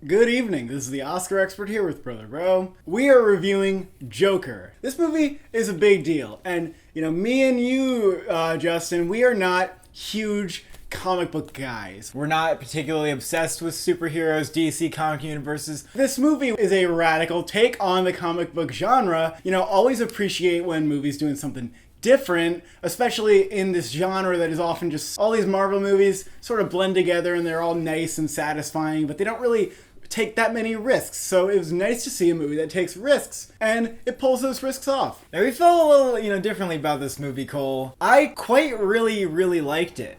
Good evening. This is the Oscar expert here with Brother Bro. We are reviewing Joker. This movie is a big deal. And, me and you, Justin, we are not huge comic book guys. We're not particularly obsessed with superheroes, DC comic universes. This movie is a radical take on the comic book genre. Always appreciate when movies doing something different, especially in this genre that is often just all these Marvel movies sort of blend together and they're all nice and satisfying, but they don't really take that many risks. So it was nice to see a movie that takes risks and it pulls those risks off. Now we felt a little, differently about this movie, Cole. I quite really liked it.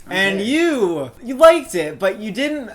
Okay. And you liked it, but you don't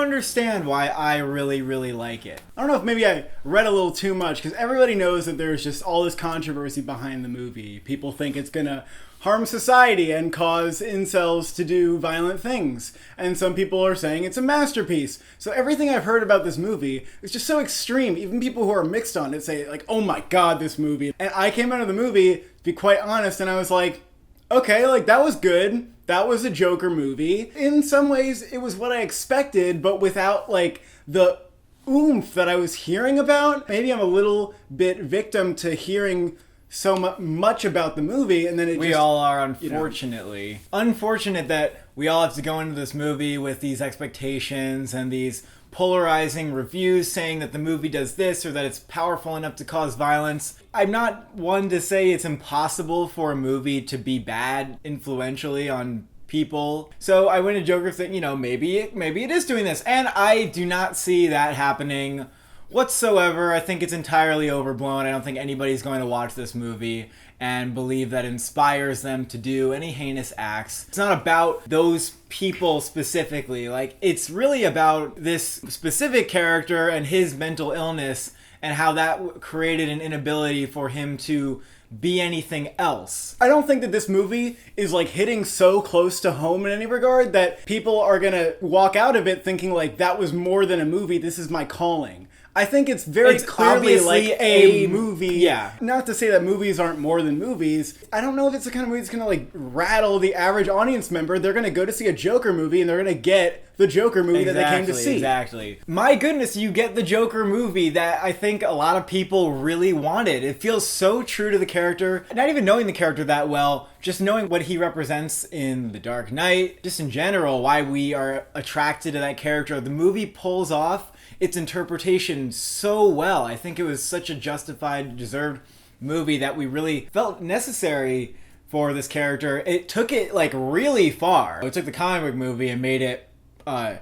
understand why I really like it. I don't know if maybe I read a little too much, because everybody knows that there's just all this controversy behind the movie. People think it's gonna harm society and cause incels to do violent things. And some people are saying it's a masterpiece. So everything I've heard about this movie is just so extreme. Even people who are mixed on it say, like, oh my god, this movie. And I came out of the movie, to be quite honest, and I was like, okay, like, that was good. That was a Joker movie. In some ways, it was what I expected, but without, like, the oomph that I was hearing about. Maybe I'm a little bit victim to hearing so much about the movie, and then we all are, unfortunately. Unfortunate that we all have to go into this movie with these expectations and these polarizing reviews saying that the movie does this or that it's powerful enough to cause violence. I'm not one to say it's impossible for a movie to be bad influentially on people. So I went to Joker thinking, maybe it is doing this. And I do not see that happening whatsoever. I think it's entirely overblown. I don't think anybody's going to watch this movie and believe that inspires them to do any heinous acts. It's not about those people specifically. Like, it's really about this specific character and his mental illness and how that created an inability for him to be anything else. I don't think that this movie is like hitting so close to home in any regard that people are gonna walk out of it thinking like, that was more than a movie, this is my calling. I think it's clearly like a movie. Yeah. Not to say that movies aren't more than movies. I don't know if it's the kind of movie that's going to like rattle the average audience member. They're going to go to see a Joker movie and they're going to get the Joker movie that they came to see. Exactly. My goodness, you get the Joker movie that I think a lot of people really wanted. It feels so true to the character. Not even knowing the character that well, just knowing what he represents in The Dark Knight, just in general, why we are attracted to that character. The movie pulls off its interpretation so well. I think it was such a justified, deserved movie that we really felt necessary for this character. It took it like really far. It took the comic book movie and made it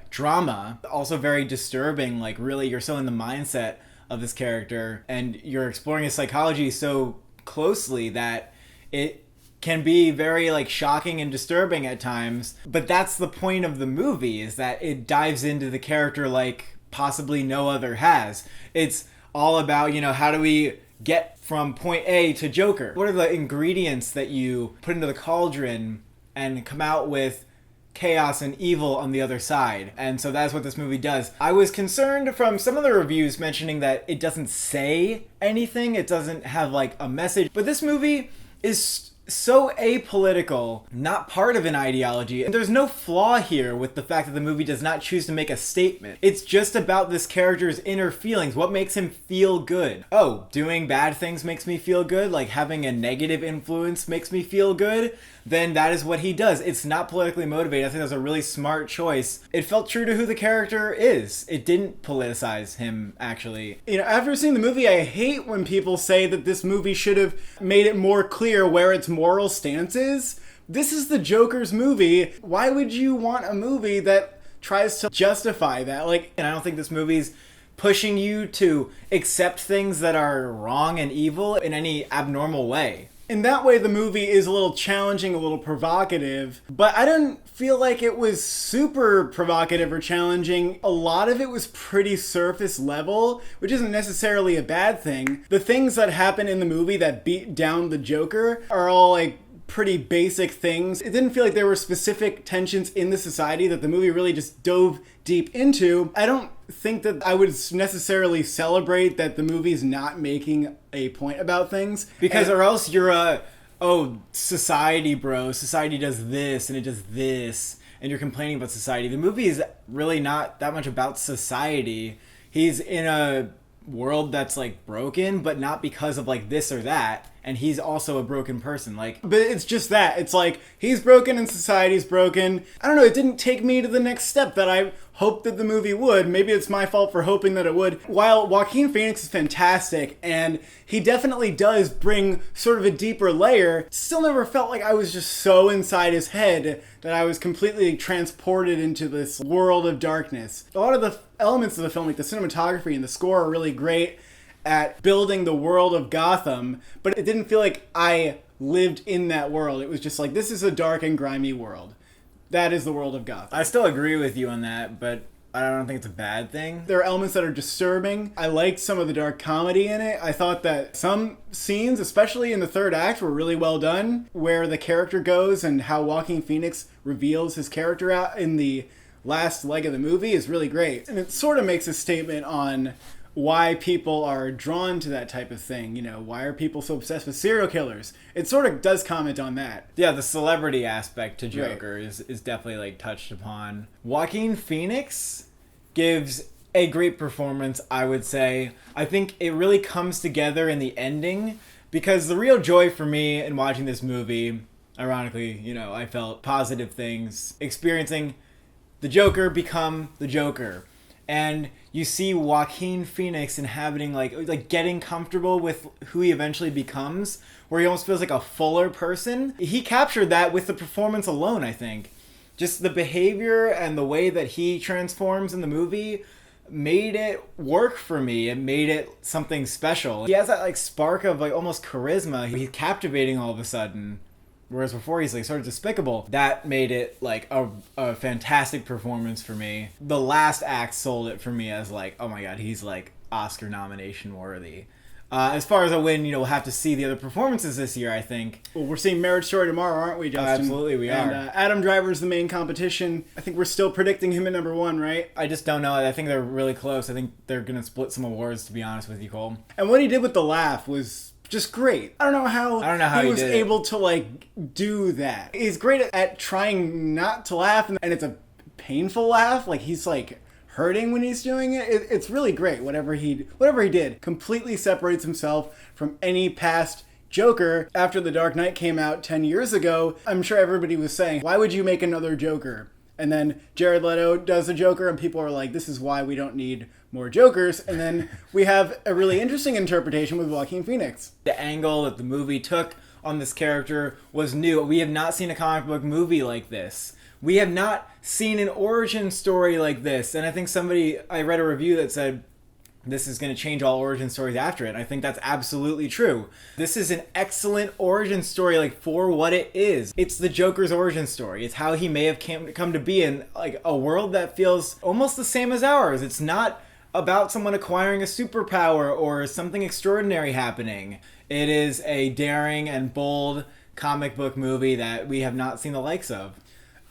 drama. Also very disturbing. Like, really, you're so in the mindset of this character and you're exploring his psychology so closely that it can be very like shocking and disturbing at times. But that's the point of the movie, is that it dives into the character like possibly no other has. It's all about, how do we get from point A to Joker? What are the ingredients that you put into the cauldron and come out with chaos and evil on the other side? And so that's what this movie does. I was concerned from some of the reviews mentioning that it doesn't say anything, it doesn't have like a message, but this movie is so apolitical, not part of an ideology. And there's no flaw here with the fact that the movie does not choose to make a statement. It's just about this character's inner feelings. What makes him feel good? Oh, doing bad things makes me feel good? Like having a negative influence makes me feel good? Then that is what he does. It's not politically motivated. I think that's a really smart choice. It felt true to who the character is. It didn't politicize him, actually. After seeing the movie, I hate when people say that this movie should have made it more clear where its moral stance is. This is the Joker's movie. Why would you want a movie that tries to justify that? And I don't think this movie's pushing you to accept things that are wrong and evil in any abnormal way. In that way, the movie is a little challenging, a little provocative, but I didn't feel like it was super provocative or challenging. A lot of it was pretty surface level, which isn't necessarily a bad thing. The things that happen in the movie that beat down the Joker are all like pretty basic things. It didn't feel like there were specific tensions in the society that the movie really just dove deep into. I don't think that I would necessarily celebrate that the movie's not making a point about things. Because or else you're society, bro. Society does this and it does this. and you're complaining about society. The movie is really not that much about society. He's in a world that's like broken, but not because of like this or that, and he's also a broken person. Like, but it's just that it's like he's broken and society's broken. I don't know, it didn't take me to the next step that I hoped that the movie would. Maybe it's my fault for hoping that it would. While Joaquin Phoenix is fantastic and he definitely does bring sort of a deeper layer, still never felt like I was just so inside his head that I was completely transported into this world of darkness. A lot of the elements of the film, like the cinematography and the score, are really great at building the world of Gotham, but it didn't feel like I lived in that world. It was just like, this is a dark and grimy world. That is the world of Gotham. I still agree with you on that, but I don't think it's a bad thing. There are elements that are disturbing. I liked some of the dark comedy in it. I thought that some scenes, especially in the third act, were really well done, where the character goes and how Joaquin Phoenix reveals his character out in the last leg of the movie is really great. And it sort of makes a statement on why people are drawn to that type of thing. You know, why are people so obsessed with serial killers? It sort of does comment on that. Yeah, the celebrity aspect to Joker is definitely like touched upon. Joaquin Phoenix gives a great performance, I would say. I think it really comes together in the ending, because the real joy for me in watching this movie, ironically, you know, I felt positive things experiencing the Joker become the Joker. And you see Joaquin Phoenix inhabiting, like getting comfortable with who he eventually becomes, where he almost feels like a fuller person. He captured that with the performance alone, I think. Just the behavior and the way that he transforms in the movie made it work for me. It made it something special. He has that like spark of like almost charisma. He's captivating all of a sudden. Whereas before he's like sort of despicable. That made it like a fantastic performance for me. The last act sold it for me as like, oh my god, he's like Oscar nomination worthy. As far as a win, you know, we'll have to see the other performances this year, I think. Well, we're seeing Marriage Story tomorrow, aren't we, Justin? Absolutely, we are. And Adam Driver's the main competition. I think we're still predicting him at number 1, right? I just don't know. I think they're really close. I think they're going to split some awards, to be honest with you, Cole. And what he did with the laugh was just great. I don't know how he was able to like do that. He's great at trying not to laugh, and it's a painful laugh. Like he's like hurting when he's doing it. It's really great. Whatever he did completely separates himself from any past Joker. After The Dark Knight came out 10 years ago, I'm sure everybody was saying, why would you make another Joker? And then Jared Leto does a Joker, and people are like, this is why we don't need more Jokers. And then we have a really interesting interpretation with Joaquin Phoenix. The angle that the movie took on this character was new. We have not seen a comic book movie like this. We have not seen an origin story like this. And I think I read a review that said, this is going to change all origin stories after it. And I think that's absolutely true. This is an excellent origin story, like, for what it is. It's the Joker's origin story. It's how he may have come to be in like a world that feels almost the same as ours. It's not about someone acquiring a superpower or something extraordinary happening. It is a daring and bold comic book movie that we have not seen the likes of.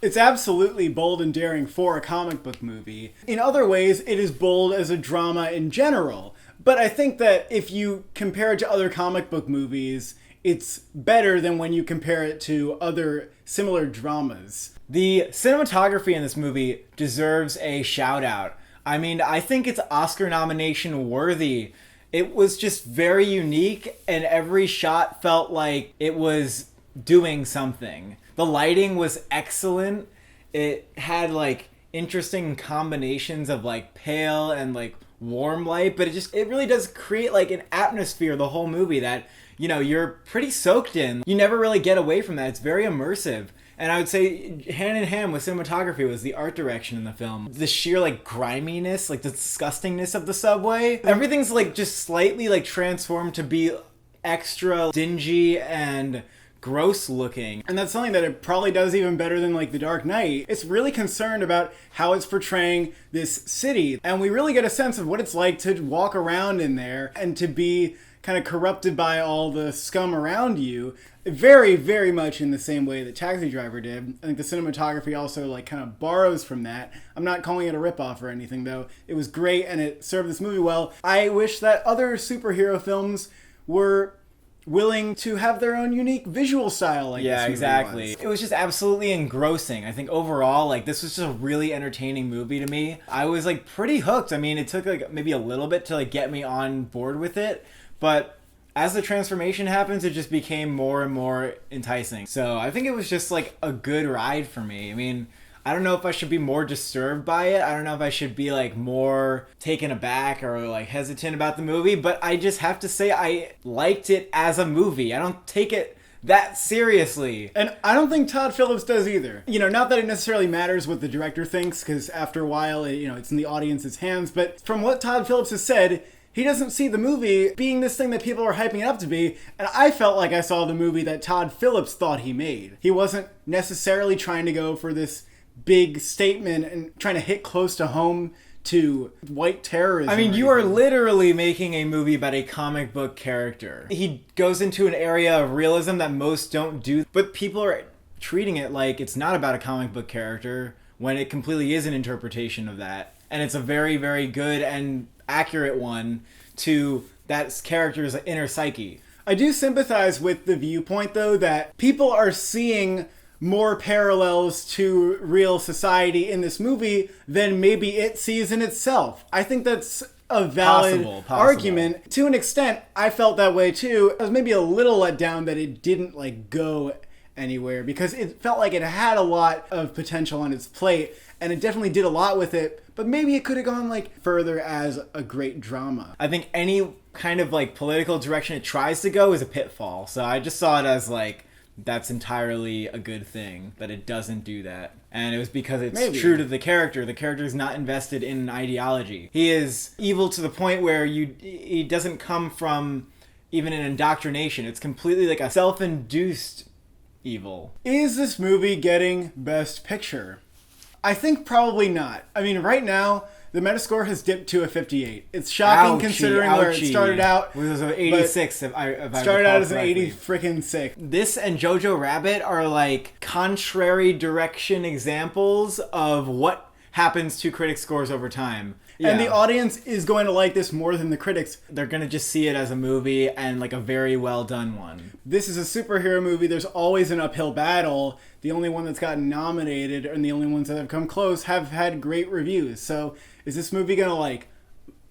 It's absolutely bold and daring for a comic book movie. In other ways, it is bold as a drama in general. But I think that if you compare it to other comic book movies, it's better than when you compare it to other similar dramas. The cinematography in this movie deserves a shout out. I mean, I think it's Oscar nomination worthy. It was just very unique, and every shot felt like it was doing something. The lighting was excellent. It had like interesting combinations of like pale and like warm light, but it really does create like an atmosphere, the whole movie, that, you know, you're pretty soaked in. You never really get away from that. It's very immersive. And I would say hand in hand with cinematography was the art direction in the film. The sheer like griminess, like the disgustingness of the subway. Everything's like just slightly like transformed to be extra dingy and gross looking. And that's something that it probably does even better than like The Dark Knight. It's really concerned about how it's portraying this city. And we really get a sense of what it's like to walk around in there and to be kind of corrupted by all the scum around you. Very, very much in the same way that Taxi Driver did. I think the cinematography also like kind of borrows from that. I'm not calling it a ripoff or anything though. It was great and it served this movie well. I wish that other superhero films were willing to have their own unique visual style like this movie exactly. was. It was just absolutely engrossing. I think overall, like, this was just a really entertaining movie to me. I was, like, pretty hooked. I mean, it took, like, maybe a little bit to, like, get me on board with it, but as the transformation happens, it just became more and more enticing. So I think it was just, like, a good ride for me. I mean, I don't know if I should be more disturbed by it. I don't know if I should be, like, more taken aback or, like, hesitant about the movie. But I just have to say I liked it as a movie. I don't take it that seriously. And I don't think Todd Phillips does either. You know, not that it necessarily matters what the director thinks, because after a while, it's in the audience's hands. But from what Todd Phillips has said, he doesn't see the movie being this thing that people are hyping it up to be, and I felt like I saw the movie that Todd Phillips thought he made. He wasn't necessarily trying to go for this big statement and trying to hit close to home to white terrorism. I mean, you are literally making a movie about a comic book character. He goes into an area of realism that most don't do, but people are treating it like it's not about a comic book character when it completely is an interpretation of that. And it's a very, very good and accurate one to that character's inner psyche. I do sympathize with the viewpoint, though, that people are seeing more parallels to real society in this movie than maybe it sees in itself. I think that's a valid Possible. argument. To an extent, I felt that way too. I was maybe a little let down that it didn't like go anywhere, because it felt like it had a lot of potential on its plate, and it definitely did a lot with it, but maybe it could have gone like further as a great drama. I think any kind of like political direction it tries to go is a pitfall. So I just saw it as like, that's entirely a good thing that it doesn't do that. And it was because it's true to the character. The character is not invested in an ideology. He is evil to the point where he doesn't come from even an indoctrination. It's completely like a self-induced evil. Is this movie getting Best Picture? I think probably not. I mean, right now, the Metascore has dipped to a 58. It's shocking considering where it started out. It was an 86 if I started out as an 80 freaking 6. This and Jojo Rabbit are like contrary direction examples of what happens to critic scores over time. Yeah. And the audience is going to like this more than the critics. They're going to just see it as a movie and like a very well done one. This is a superhero movie. There's always an uphill battle. The only one that's gotten nominated and the only ones that have come close have had great reviews. So is this movie going to like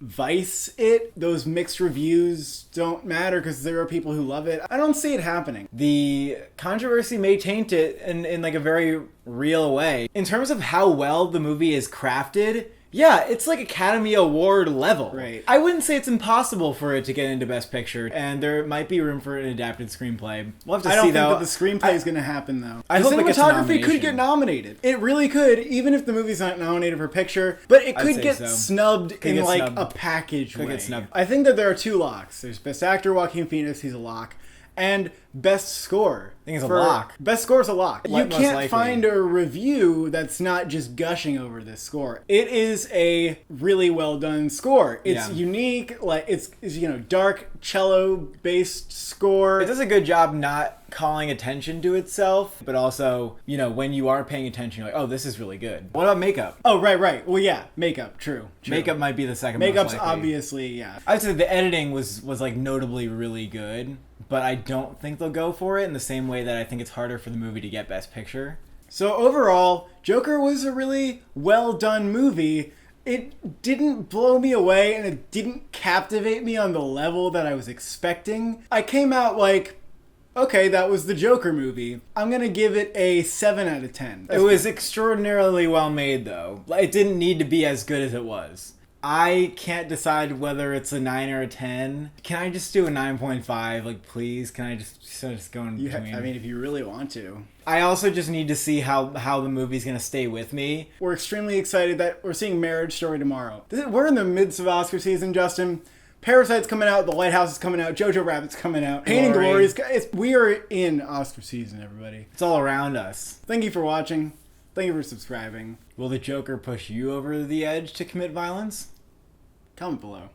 Vice it? Those mixed reviews don't matter because there are people who love it. I don't see it happening. The controversy may taint it in like a very real way. In terms of how well the movie is crafted, yeah, it's like Academy Award level. Right. I wouldn't say it's impossible for it to get into Best Picture, and there might be room for an adapted screenplay. We'll have to see, though. I don't think that the screenplay is going to happen, though. I the hope it gets a cinematography nomination. could get nominated. It really could, even if the movie's not nominated for picture. But it could get snubbed in like a package way. Get snubbed. I think that there are two locks. There's Best Actor, Joaquin Phoenix, he's a lock. And Best Score. I think it's a lock. Best Score is a lock. You Most can't likely. find a review that's not just gushing over this score. It is a really well done score. It's unique, like it's dark cello based score. It does a good job not calling attention to itself, but also, when you are paying attention, you're like, oh, this is really good. What about makeup? Oh, right. Well, yeah, makeup, true. Makeup might be the second Makeup's most likely. obviously, yeah. I'd say the editing was like notably really good, but I don't think they'll go for it in the same way that I think it's harder for the movie to get Best Picture. So overall, Joker was a really well done movie. It didn't blow me away and it didn't captivate me on the level that I was expecting. I came out like, okay, that was the Joker movie. I'm going to give it a 7 out of 10. It was extraordinarily well made, though. It didn't need to be as good as it was. I can't decide whether it's a 9 or a 10. Can I just do a 9.5? Like, please? Can I just go in between? I mean, if you really want to. I also just need to see how the movie's going to stay with me. We're extremely excited that we're seeing Marriage Story tomorrow. We're in the midst of Oscar season, Justin. Parasite's coming out, The Lighthouse is coming out, Jojo Rabbit's coming out, Pain and Glory we are in Oscar season, everybody. It's all around us. Thank you for watching. Thank you for subscribing. Will the Joker push you over the edge to commit violence? Comment below.